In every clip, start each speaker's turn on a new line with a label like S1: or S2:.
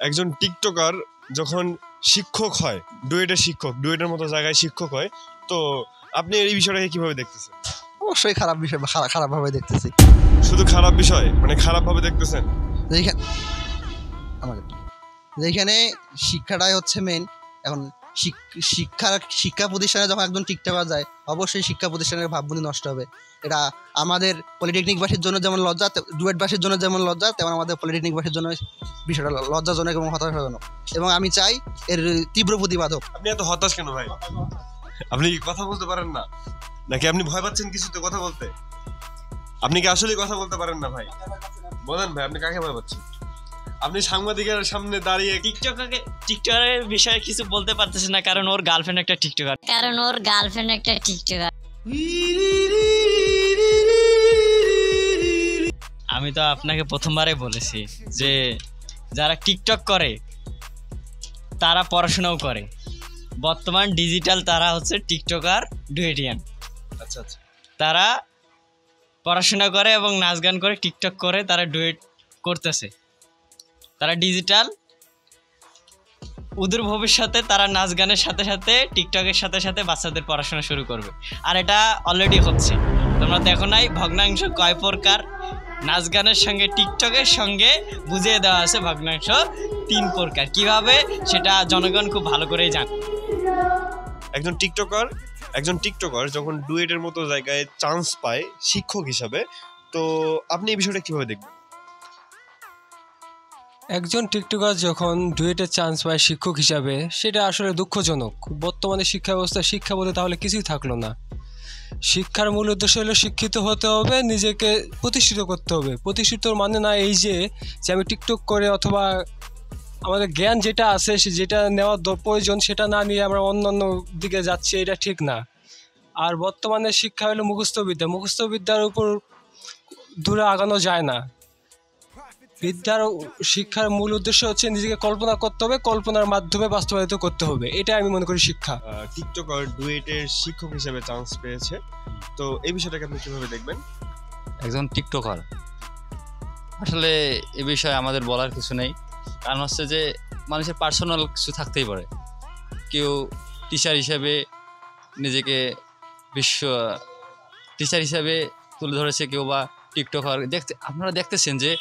S1: একজন টিকটকার যখন শিক্ষক হয়, ডুয়েটের শিক্ষক, ডুয়েটের মতো জায়গায় শিক্ষক হয়, তো আপনি এই বিষয়টাকে কিভাবে দেখতেছেন?
S2: অবশ্যই খারাপ বিষয়, খারাপভাবে দেখতেছি।
S1: শুধু খারাপ বিষয়, মানে খারাপভাবে দেখতেছেন?
S2: যেখানে শিক্ষাটাই হচ্ছে মেন। এখন শিক্ষা প্রতিষ্ঠানে যখন একজন টিকটকার যায়, অবশ্যই শিক্ষা প্রতিষ্ঠানের ভাবমূর্তি নষ্ট হবে। এটা আমাদের পলিটেকনিকবাসীর জন্য যেমন লজ্জা, ডুয়েটবাসীর জন্য যেমন লজ্জা, তেমন আমাদের পলিটেকনিকবাসীর জন্য বিষয়টা লজ্জাজনক এবং হতাশাজনক, এবং আমি চাই এর তীব্র প্রতিবাদ হোক।
S1: আপনি এত হতাশ কেন ভাই? আপনি কি কথা বলতে পারেন না, নাকি আপনি ভয় পাচ্ছেন কিছুতে কথা বলতে? আপনি কি আসলে কথা বলতে পারেন না ভাই? বলেন ভাই, আপনি কাকে ভয় পাচ্ছেন? আপনি সাংবাদিকের সামনে দাঁড়িয়ে
S3: টিকটকারের বিষয়ে কিছু বলতে পারতেছে না, কারণ ওর গার্লফ্রেন্ড একটা টিকটকার। আমি তো আপনাকে প্রথমবারে বলেছি যে যারা টিকটক করে তারা পড়াশোনাও করে। বর্তমান ডিজিটাল তারা হচ্ছে টিকটকার, ডুয়েটিয়ান।
S1: আচ্ছা আচ্ছা,
S3: তারা পড়াশোনা করে এবং নাচ গান করে, টিকটক করে, তারা ডুয়েট করতেছে। তারা ডিজিটাল, ওদের ভবিষ্যতে তারা নাচ গানের সাথে সাথে টিকটকের সাথে সাথে বাচ্চাদের পড়াশোনা শুরু করবে। আর এটা অলরেডি হচ্ছে, তোমরা দেখো নাই ভগ্নাংশ কয় প্রকার? নাচ গানের সঙ্গে টিকটকের সঙ্গে বুঝিয়ে দেওয়া আছে ভগ্নাংশ 3 প্রকার। কিভাবে সেটা জনগণ খুব ভালো করেই জানে।
S1: একজন টিকটকার যখন ডুয়েটের মতো জায়গায় চান্স পায় শিক্ষক হিসাবে, তো আপনি এই বিষয়টা কিভাবে দেখবেন?
S4: একজন টিকটকার যখন ডুয়েটের চান্স পায় শিক্ষক হিসাবে, সেটা আসলে দুঃখজনক। বর্তমানে শিক্ষা ব্যবস্থা, শিক্ষা বলতে তাহলে কিছুই থাকলো না। শিক্ষার মূল উদ্দেশ্য হলো শিক্ষিত হতে হবে, নিজেকে প্রতিষ্ঠিত করতে হবে। প্রতিষ্ঠিত মানে না এই যে আমি টিকটক করে অথবা আমাদের জ্ঞান যেটা আছে যেটা নেওয়ার প্রয়োজন সেটা না নিয়ে আমরা অন্যান্য দিকে যাচ্ছি, এটা ঠিক না। আর বর্তমানে শিক্ষা হলো মুখস্থবিদ্যার উপর দূরে আগানো যায় না। শিক্ষার মূল উদ্দেশ্য হচ্ছে নিজেকে কল্পনা করতে হবে, কল্পনার মাধ্যমে বাস্তবায়িত করতে হবে। এটা আমি মনে করি শিক্ষা।
S1: টিকটকার ডুয়েটের শিক্ষক হিসেবে চান্স পেয়েছে, তো এই বিষয়টাকে আপনি কিভাবে দেখবেন?
S5: একজন টিকটকার আসলে এ বিষয়ে আমাদের বলার কিছু নেই, কারণ হচ্ছে যে মানুষের পার্সোনাল কিছু থাকতেই পারে। কেউ টিচার হিসেবে নিজেকে টিচার হিসেবে তুলে ধরেছে, কেউ বা টিকটকার। আপনারা দেখতেছেন যে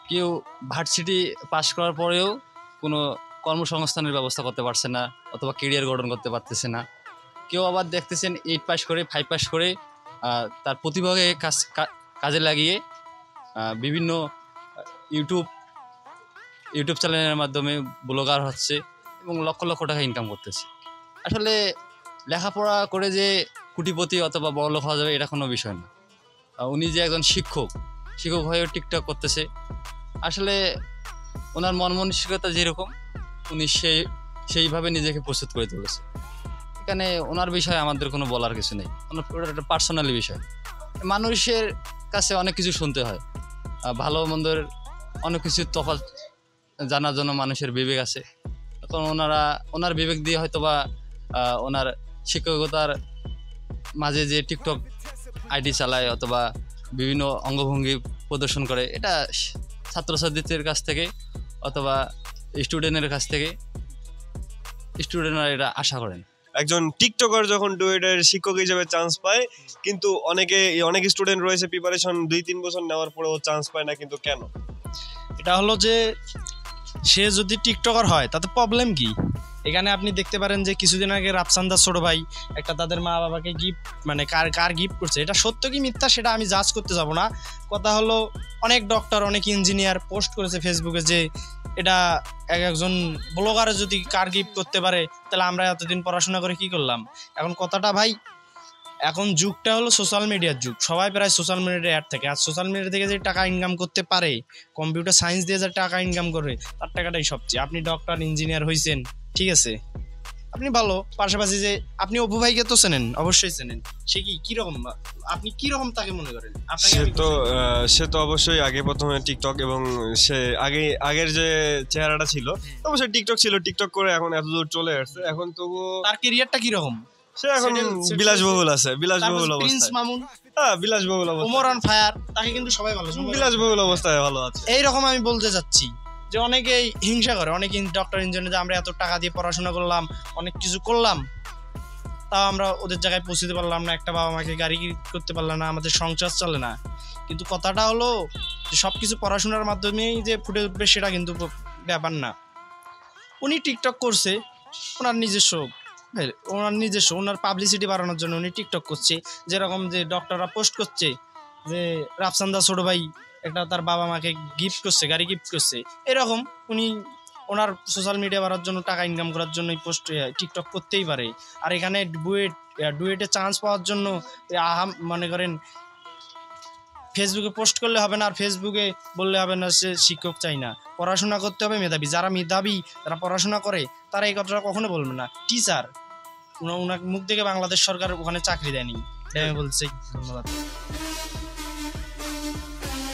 S5: কেউ ভার্সিটি পাস করার পরেও কোনো কর্মসংস্থানের ব্যবস্থা করতে পারছে না, অথবা কেরিয়ার গঠন করতে পারতেছে না। কেউ আবার দেখতেছেন 8 পাস করে, 5 পাস করে তার প্রতিভাকে কাজে লাগিয়ে বিভিন্ন ইউটিউব চ্যানেলের মাধ্যমে ব্লগার হচ্ছে এবং লক্ষ লক্ষ টাকা ইনকাম করতেছে। আসলে লেখাপড়া করে যে কোটিপতি অথবা বড়লোক হওয়া যাবে এটা কোনো বিষয় না। উনি যে একজন শিক্ষক হয়েও টিকটক করতেছে, আসলে ওনার মন মানসিকতা যেরকম উনি সেইভাবে নিজেকে প্রস্তুত করে তুলেছে। এখানে ওনার বিষয়ে আমাদের কোনো বলার কিছু নেই, ওনার একটা পার্সোনালি বিষয়। মানুষের কাছে অনেক কিছু শুনতে হয়, ভালো মন্দের অনেক কিছু তফাৎ জানার জন্য মানুষের বিবেক আছে। তখন ওনার বিবেক দিয়ে হয়তো বা ওনার শিক্ষকতার মাঝে যে টিকটক আইডি চালায় অথবা বিভিন্ন অঙ্গভঙ্গি প্রদর্শন করে, এটা ছাত্রছাত্রীদের কাছ থেকে অথবা স্টুডেন্টের কাছ থেকে স্টুডেন্টরা এটা আশা করেন।
S1: একজন টিকটকার যখন ডুয়েটের শিক্ষক হিসেবে চান্স পায়, কিন্তু অনেক স্টুডেন্ট রয়েছে প্রিপারেশন 2-3 বছর নেওয়ার পরেও চান্স পায় না, কিন্তু কেন?
S6: এটা হলো যে সে যদি টিকটকার হয় তাতে প্রবলেম কি? এখানে আপনি দেখতে পারেন যে কিছুদিন আগে রাফসানদার ছোট ভাই একটা তাদের মা বাবাকে গিফট, মানে কার গিফট করছে, এটা সত্য কি মিথ্যা সেটা আমি জাজ করতে যাব না। কথা হলো অনেক ডক্টর, অনেক ইঞ্জিনিয়ার পোস্ট করেছে ফেসবুকে যে এটা একজন ব্লগারে যদি কার গিফট করতে পারে, তাহলে আমরা এতদিন পড়াশোনা করে কি করলাম? এখন কথাটা ভাই, এখন যুগটা হলো সোশ্যাল মিডিয়ার যুগ। সবাই প্রায় সোশ্যাল মিডিয়ার অ্যাড থাকে, আর সোশ্যাল মিডিয়া থেকে যে টাকা ইনকাম করতে পারে, কম্পিউটার সায়েন্স দিয়ে যে টাকা ইনকাম করে, তার টাকাটাই সবচেয়ে। আপনি ডক্টর ইঞ্জিনিয়ার হয়েছেন, ঠিক আছে, আপনি ভালো, পাশাপাশি যে আপনি অপু ভাইকে তো চেনেন, অবশ্যই চেনেন। সে কিরকম, আপনি কিরকম তাকে মনে করেন?
S1: সে তো অবশ্যই আগে প্রথমে টিকটক, এবং সে আগের যে চেহারাটা ছিল অবশ্যই টিকটক ছিল, টিকটক করে এখন এতদূর চলে আসছে। এখন তবু
S6: তার ক্যারিয়ারটা কিরকম?
S1: সে এখন বিলাসবহুল আছে, বিলাসবহুল
S6: প্রিন্স
S1: অবস্থায়।
S6: মামুন,
S1: হ্যাঁ, বিলাসবহুল অবস্থায়।
S6: ওমর অন ফায়ার, তাকে কিন্তু সবাই ভালো,
S1: বিলাসবহুল অবস্থায় ভালো আছে।
S6: এইরকম আমি বলতে চাচ্ছি যে অনেকেই হিংসা করে, অনেকে ডক্টর ইঞ্জিনিয়ার, যে আমরা এত টাকা দিয়ে পড়াশোনা করলাম, অনেক কিছু করলাম, তাও আমরা ওদের জায়গায় পৌঁছতে পারলাম না, একটা বাবা মাকে গাড়ি করতে পারলাম না, আমাদের সংসার চলে না। কিন্তু কথাটা হলো যে সব কিছু পড়াশোনার মাধ্যমেই যে ফুটে উঠবে সেটা কিন্তু ব্যাপার না। উনি টিকটক করছে ওনার পাবলিসিটি বাড়ানোর জন্য উনি টিকটক করছে। যেরকম যে ডক্টররা পোস্ট করছে যে রাফসান্দা ছোট ভাই একটা তার বাবা মাকে গিফট করছে, গাড়ি গিফট করছে, এরকম উনি ওনার সোশ্যাল মিডিয়া বাড়ার জন্য, টাকা ইনকাম করার জন্য পোস্ট টিকটক করতেই পারে। আর এখানে ডুয়েটে চান্স পাওয়ার জন্য মনে করেন ফেসবুকে পোস্ট করলে হবে না, আর ফেসবুকে বললে হবে না সে শিক্ষক চাই না, পড়াশোনা করতে হবে মেধাবী। যারা মেধাবী, যারা পড়াশোনা করে, তারা এই কথাটা কখনো বলবে না। টিচার, ওনার মুখ থেকে বাংলাদেশ সরকার ওখানে চাকরি দেয়নি, আমি বলছি। ধন্যবাদ।